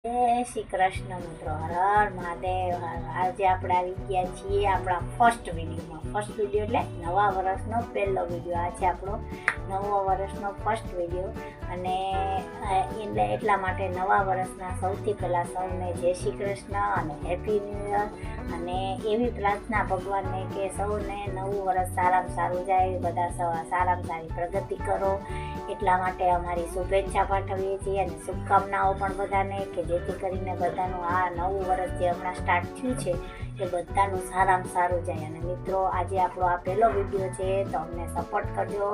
જય શ્રી કૃષ્ણ મિત્રો, હર હર મહાદેવ. આજે આપણે આવી ગયા છીએ આપણા ફર્સ્ટ વિડીયો એટલે નવા વર્ષનો પહેલો વિડીયો. આ છે આપણો નવા વર્ષનો ફર્સ્ટ વિડીયો અને એટલા માટે નવા વર્ષના સૌથી પહેલાં સૌને જય શ્રી કૃષ્ણ અને હેપી ન્યૂ યર. અને એવી પ્રાર્થના ભગવાનને કે સૌને નવું વર્ષ સારામાં સારું જાય, બધા સારામાં સારી પ્રગતિ કરો. એટલા માટે અમારી શુભેચ્છા પાઠવીએ છીએ અને શુભકામનાઓ પણ બધાને, કે જેથી કરીને બધાનું આ નવું વર્ષ જે હમણાં સ્ટાર્ટ થયું છે એ બધાનું સારામાં સારું જાય. અને મિત્રો, આજે આપણો આ પહેલો વિડીયો છે તો અમને સપોર્ટ કરજો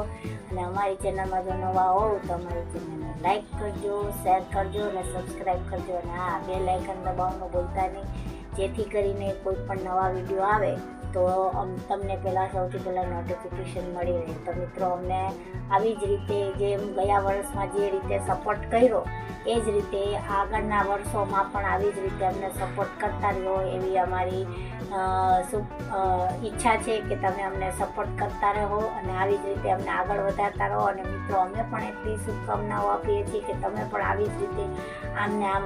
અને અમારી ચેનલમાં જો નવા હોવ તો અમારી ચેનલને લાઈક કરજો, શેર કરજો અને સબસ્ક્રાઈબ કરજો. અને હા, બેલ આઇકન દબાવવાનું ભૂલતા નહીં, જેથી કરીને કોઈ પણ નવા વિડીયો આવે તો તમને સૌથી પહેલાં નોટિફિકેશન મળી રહે. તો મિત્રો, અમને આવી જ રીતે જેમ ગયા વર્ષમાં જે રીતે સપોર્ટ કર્યો એ જ રીતે આગળના વર્ષોમાં પણ આવી જ રીતે અમને સપોર્ટ કરતા રહ્યો એવી અમારી ઈચ્છા છે કે તમે અમને સપોર્ટ કરતા રહો અને આવી જ રીતે અમને આગળ વધારતા રહો. અને મિત્રો, અમે પણ એટલી શુભકામનાઓ આપીએ છીએ કે તમે પણ આવી જ રીતે આમને આમ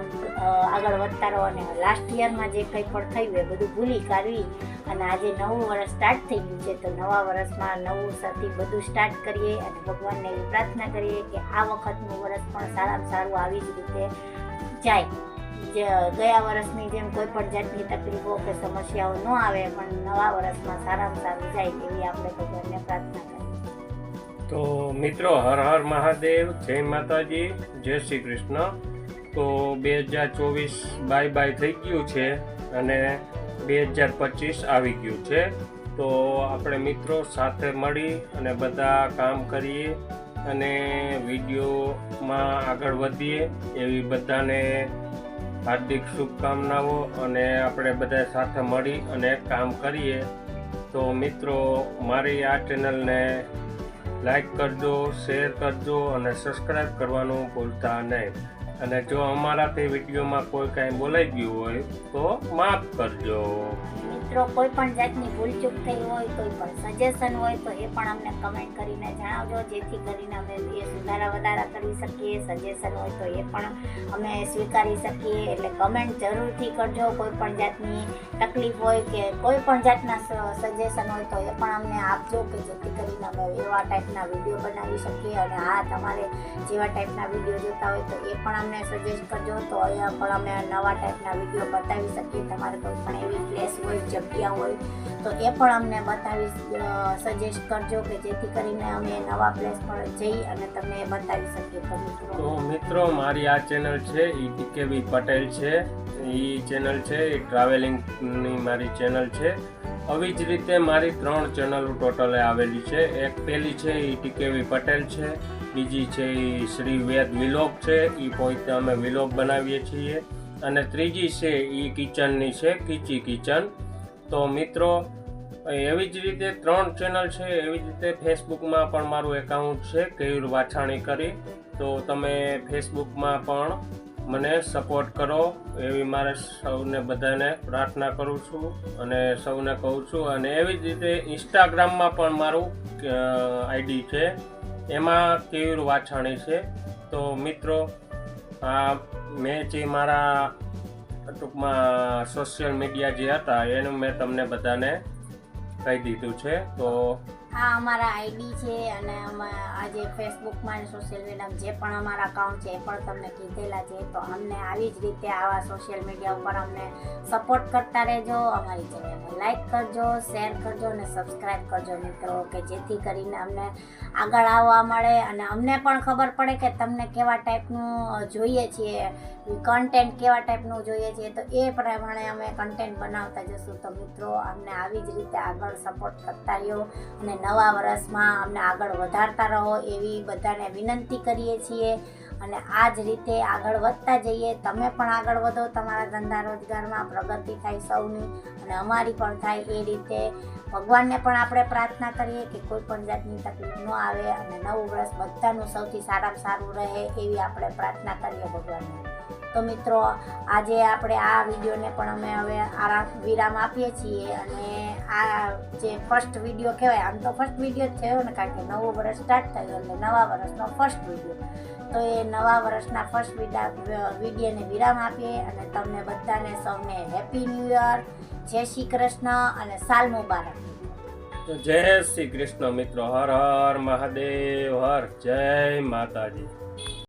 આગળ વધતા રહો. અને લાસ્ટ યરમાં જે કંઈ પણ થયું એ બધું ભૂલી કાઢવી અને આજે નવું વર્ષ સ્ટાર્ટ થઈ ગયું છે તો નવા વર્ષમાં નવું સાથી બધું સ્ટાર્ટ કરીએ અને ભગવાનને એવી પ્રાર્થના કરીએ કે આ વખતનું વર્ષ પણ સારામાં સારું આવી જ રીતે જાય. ગયા વર્ષની જેમ કોઈ પણ જાતની તકલીફો કે સમસ્યાઓ ન આવે, પણ નવા વર્ષમાં સારામાં સારું જાય એવી આપણે ભગવાનને પ્રાર્થના કરીએ. તો મિત્રો, હર હર મહાદેવ, જય માતાજી, જય શ્રી કૃષ્ણ. તો 2024 બાય થઈ ગયું છે અને 2025 આવી ગયું છે. તો આપણે મિત્રો સાથે મળી અને બધા કામ કરીએ અને વિડીયોમાં આગળ વધીએ એવી બધાને હાર્દિક શુભકામનાઓ. અને આપણે બધા સાથે મળી અને કામ કરીએ. તો મિત્રો, મારી આ ચેનલને લાઈક કરજો, શેર કરજો અને સબસ્ક્રાઈબ કરવાનું ભૂલતા નહીં. અને જો અમારાથી વિડીયોમાં કોઈ કાંઈ બોલાઈ ગયું હોય તો માફ કરજો. મિત્રો, કોઈ પણ જાતની ભૂલચૂક થઈ હોય, કોઈ પણ સજેશન હોય તો એ પણ અમને કમેન્ટ કરીને જણાવજો, જેથી કરીને અમે એ સુધારા વધારા કરી શકીએ. સજેશન હોય તો એ પણ અમે સ્વીકારી શકીએ. એટલે કમેન્ટ જરૂરથી કરજો. કોઈ પણ જાતની તકલીફ હોય કે કોઈ પણ જાતના સજેશન હોય તો એ પણ અમને આપજો, કે જેથી કરીને અમે એવા ટાઈપના વિડીયો બનાવી શકીએ. અને હા, તમારે જેવા ટાઈપના વિડીયો જોતા હોય તો એ પણ અમને સજેસ્ટ કરજો, તો અહીંયા પણ અમે નવા ટાઈપના વિડીયો બતાવી શકીએ. તમારે કોઈ પણ એવી પ્લેસ હોય, જગ્યા હોય તો એ પણ અમને બતાવી સજેસ્ટ કરજો, કે જેથી કરીને અમે નવા પ્લેસ પર જઈ અને તમને બતાવી શકીએ. તો મિત્રો, મારી આ ચેનલ છે એ ટીકેવી પટેલ છે. એ ચેનલ છે એ ટ્રાવેલિંગની મારી ચેનલ છે. આવી જ રીતે મારી 3 ચેનલો ટોટલે આવેલી છે. એક પહેલી છે એ ટીકેવી પટેલ છે, બીજી છે એ શ્રી વેદ વિલોગ છે, એ પોતે અમે વિલોગ બનાવીએ છીએ, અને ત્રીજી છે એ કિચનની છે, કીચી કિચન. તો મિત્રો, એવી જ રીતે 3 ચેનલ છે. એવી જ રીતે ફેસબુકમાં પણ મારું એકાઉન્ટ છે, કેયુર વાછાણી કરી. તો તમે ફેસબુકમાં પણ મને સપોર્ટ કરો એવી મારે સૌને બધાને પ્રાર્થના કરું છું અને સૌને કહું છું. અને એવી જ રીતે ઇન્સ્ટાગ્રામમાં પણ મારું આઈડી છે, એમાં કેયુર વાછાણી છે. તો મિત્રો, આ મેં જે મારા ટૂંકમાં સોશિયલ મીડિયા જે હતા એનું મેં તમને બધાને કહી દીધું છે. તો આ અમારા આઈડી છે અને આજે ફેસબુકમાં અને સોશિયલ મીડિયામાં જે પણ અમારા અકાઉન્ટ છે એ પણ તમને કીધેલા છે. તો અમને આવી જ રીતે આવા સોશિયલ મીડિયા ઉપર અમને સપોર્ટ કરતા રહેજો. અમારી ચેનલને લાઈક કરજો, શેર કરજો અને સબસ્ક્રાઈબ કરજો મિત્રો, કે જેથી કરીને અમને આગળ આવવા મળે અને અમને પણ ખબર પડે કે તમને કેવા ટાઈપનું જોઈએ છીએ, કન્ટેન્ટ કેવા ટાઈપનું જોઈએ છીએ, તો એ પ્રમાણે અમે કન્ટેન્ટ બનાવતા જશું. તો મિત્રો, અમને આવી જ રીતે આગળ સપોર્ટ કરતા રહ્યો અને નવા વર્ષમાં અમને આગળ વધારતા રહો એવી બધાને વિનંતી કરીએ છીએ. અને આ જ રીતે આગળ વધતા જઈએ. તમે પણ આગળ વધો, તમારા ધંધા રોજગારમાં પ્રગતિ થાય સૌની અને અમારી પણ થાય. એ રીતે ભગવાનને પણ આપણે પ્રાર્થના કરીએ કે કોઈ પણ જાતની તકલીફ ન આવે અને નવું વર્ષ બધાનું સૌથી સારામાં સારું રહે એવી આપણે પ્રાર્થના કરીએ ભગવાનને. તો મિત્રો, આજે આપણે આ વિડીયોને પણ અમે હવે વિરામ આપીએ છીએ. અને આ જે ફર્સ્ટ વિડીયો કહેવાય, આમ તો ફર્સ્ટ વિડીયો જ થયો ને, કારણ કે નવું વર્ષ સ્ટાર્ટ થયું એટલે નવા વર્ષનો ફર્સ્ટ વિડીયો. તો એ નવા વર્ષના ફર્સ્ટ વિડીયોને વિરામ આપીએ અને તમને બધાને સૌને હેપી ન્યૂ યર, જય શ્રી કૃષ્ણ અને સાલ મુબારક. તો જય શ્રી કૃષ્ણ મિત્રો. હર હર મહાદેવ, હર જય માતાજી.